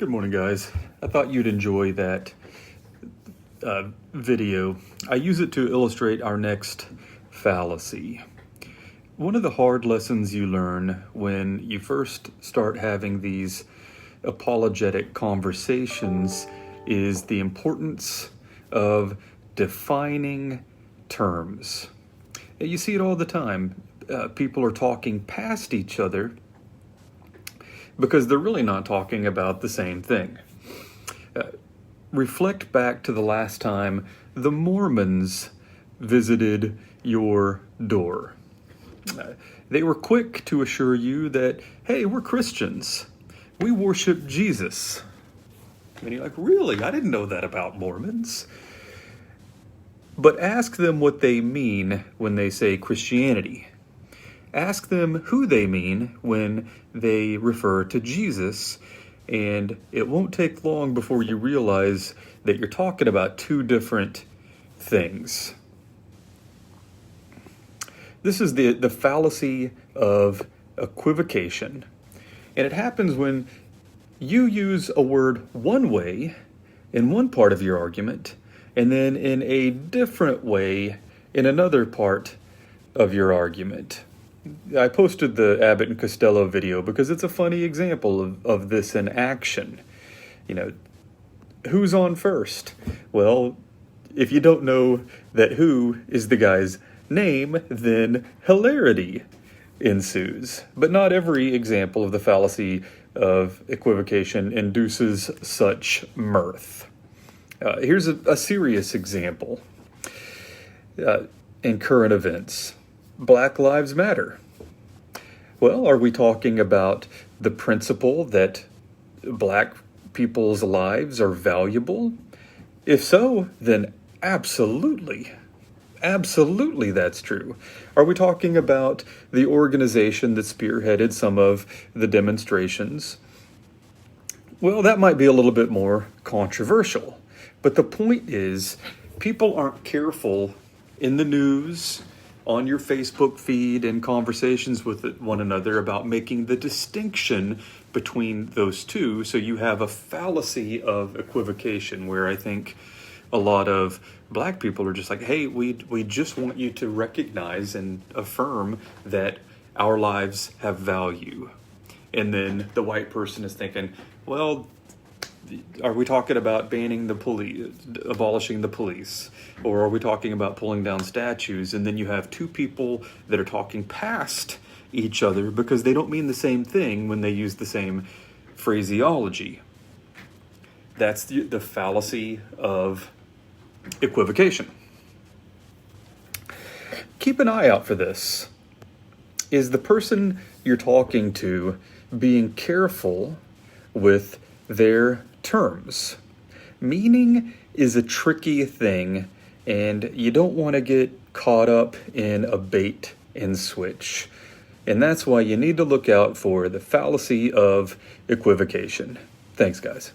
Good morning, guys. I thought you'd enjoy that video. I use it to illustrate our next fallacy. One of the hard lessons you learn when you first start having these apologetic conversations is the importance of defining terms. You see it all the time. People are talking past each other because they're really not talking about the same thing. Reflect back to the last time the Mormons visited your door. They were quick to assure you that, hey, we're Christians. We worship Jesus. And you're like, really? I didn't know that about Mormons. But ask them what they mean when they say Christianity. Ask them who they mean when they refer to Jesus, and it won't take long before you realize that you're talking about two different things. This is the fallacy of equivocation, and it happens when you use a word one way in one part of your argument, and then in a different way in another part of your argument. I posted the Abbott and Costello video because it's a funny example of this in action. You know, who's on first? Well, if you don't know that who is the guy's name, then hilarity ensues. But not every example of the fallacy of equivocation induces such mirth. Here's a serious example in current events. Black Lives Matter. Well, are we talking about the principle that black people's lives are valuable? If so, then absolutely. Absolutely that's true. Are we talking about the organization that spearheaded some of the demonstrations? Well, that might be a little bit more controversial. But the point is, people aren't careful in the news, on your Facebook feed, and conversations with one another about making the distinction between those two. So you have a fallacy of equivocation where I think a lot of black people are just like, hey, we just want you to recognize and affirm that our lives have value. And then the white person is thinking, well, are we talking about banning the police, abolishing the police? Or are we talking about pulling down statues? And then you have two people that are talking past each other because they don't mean the same thing when they use the same phraseology. That's the fallacy of equivocation. Keep an eye out for this. Is the person you're talking to being careful with their terms? Meaning is a tricky thing, and you don't want to get caught up in a bait and switch. And that's why you need to look out for the fallacy of equivocation. Thanks, guys.